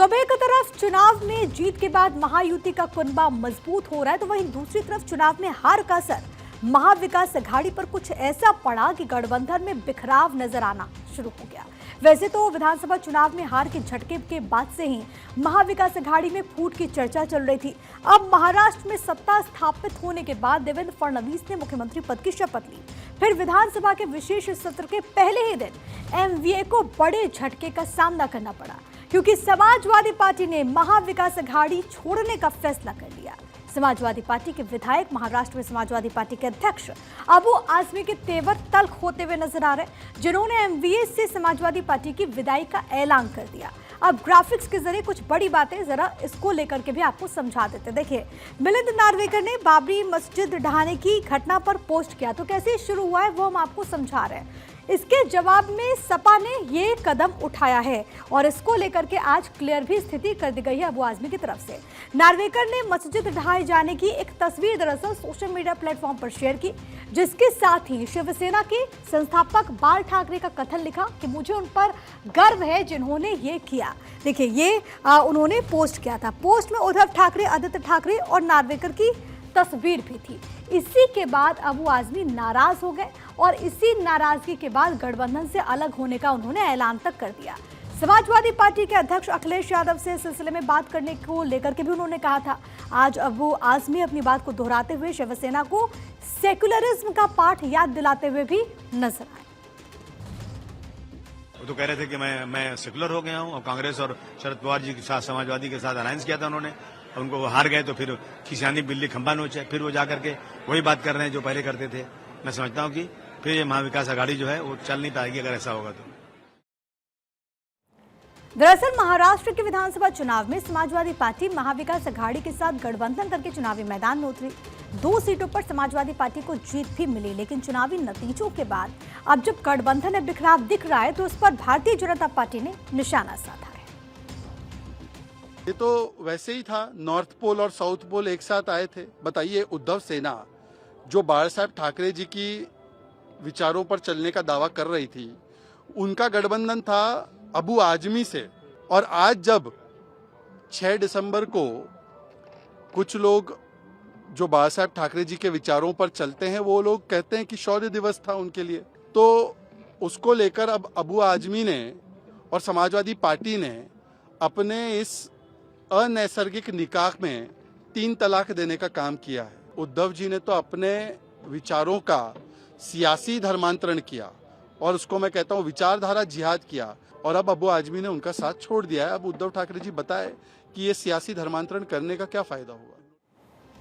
तो एक तरफ चुनाव में जीत के बाद महायुति का कुनबा मजबूत हो रहा है, तो वहीं दूसरी तरफ चुनाव में हार का असर महाविकास अघाड़ी पर कुछ ऐसा पड़ा कि गठबंधन में बिखराव नजर आना शुरू हो गया। वैसे तो विधानसभा चुनाव में हार के झटके के बाद से ही महाविकास अघाड़ी में फूट की चर्चा चल रही थी। अब महाराष्ट्र में सत्ता स्थापित होने के बाद देवेंद्र फडणवीस ने मुख्यमंत्री पद की शपथ ली। फिर विधानसभा के विशेष सत्र के पहले ही दिन एमवीए को बड़े झटके का सामना करना पड़ा, क्योंकि समाजवादी पार्टी ने महाविकास अघाड़ी छोड़ने का फैसला कर लिया। समाजवादी पार्टी के विधायक महाराष्ट्र में समाजवादी पार्टी के अध्यक्ष अबू आजमी के तेवर तल्ख होते हुए नजर आ रहे, जिन्होंने एमवीए से समाजवादी पार्टी की विदाई का ऐलान कर दिया। अब ग्राफिक्स के जरिए कुछ बड़ी बातें जरा इसको लेकर के भी आपको समझा देते। देखिए, मिलिंद नार्वेकर ने बाबरी मस्जिद ढहाने की घटना पर पोस्ट किया, तो कैसे शुरू हुआ है वो हम आपको समझा रहे हैं। इसके जवाब में सपा ने ये कदम उठाया है और इसको लेकर के आज क्लियर भी स्थिति कर दी गई है अबू आजमी की तरफ से। नार्वेकर ने मस्जिद ढहाए जाने की एक तस्वीर दरअसल सोशल मीडिया प्लेटफॉर्म पर शेयर की, जिसके साथ ही शिवसेना के संस्थापक बाल ठाकरे का कथन लिखा कि मुझे उन पर गर्व है जिन्होंने ये किया। देखिए, ये उन्होंने पोस्ट किया था। पोस्ट में उद्धव ठाकरे, आदित्य ठाकरे और नार्वेकर की तस्वीर भी थी। इसी के बाद अबू आजमी नाराज हो गए और इसी नाराजगी के बाद गठबंधन से अलग होने का उन्होंने ऐलान तक कर दिया। समाजवादी पार्टी के अध्यक्ष अखिलेश यादव से इस सिलसिले में बात करने को लेकर के भी उन्होंने कहा था। आज अबू आजमी अपनी बात को दोहराते हुए शिवसेना को सेक्युलरिज्म का पाठ याद दिलाते हुए भी नजर आए। वो तो कह रहे थे कि मैं सेक्युलर हो गया हूं और कांग्रेस और शरद पवार जी के साथ, समाजवादी के साथ अलायंस किया था उन्होंने, उनको वो हार गए तो फिर खिसियानी बिल्ली खंबा नोचे, फिर वो जाकर के वही बात कर रहे हैं जो पहले करते थे। मैं समझता हूं कि फिर ये महाविकास अघाड़ी जो है वो चल नहीं पाएगी अगर ऐसा होगा तो। दरअसल महाराष्ट्र के विधानसभा चुनाव में समाजवादी पार्टी महाविकास अघाड़ी के साथ गठबंधन करके चुनावी मैदान में उतरी। 2 सीटों पर समाजवादी पार्टी को जीत भी मिली, लेकिन चुनावी नतीजों के बाद अब जब गठबंधन में बिखराव दिख रहा है तो उस पर भारतीय जनता पार्टी ने निशाना साधा है। ये तो वैसे ही था, नॉर्थ पोल और साउथ पोल एक साथ आए थे। बताइए, उद्धव सेना जो बाला साहब ठाकरे जी की विचारों पर चलने का दावा कर रही थी, उनका गठबंधन था अबू आजमी से। और आज जब 6 दिसंबर को कुछ लोग जो बाला साहब ठाकरे जी के विचारों पर चलते हैं, वो लोग कहते हैं कि शौर्य दिवस था उनके लिए, तो उसको लेकर अब अबू आजमी ने और समाजवादी पार्टी ने अपने इस अनैसर्गिक निकाह में 3 तलाक देने का काम किया है। उद्धव जी ने तो अपने विचारों का सियासी धर्मांतरण किया और उसको मैं कहता हूँ विचारधारा जिहाद किया, और अब अबू आजमी ने उनका साथ छोड़ दिया है। अब उद्धव ठाकरे जी बताए कि ये सियासी धर्मांतरण करने का क्या फायदा होगा।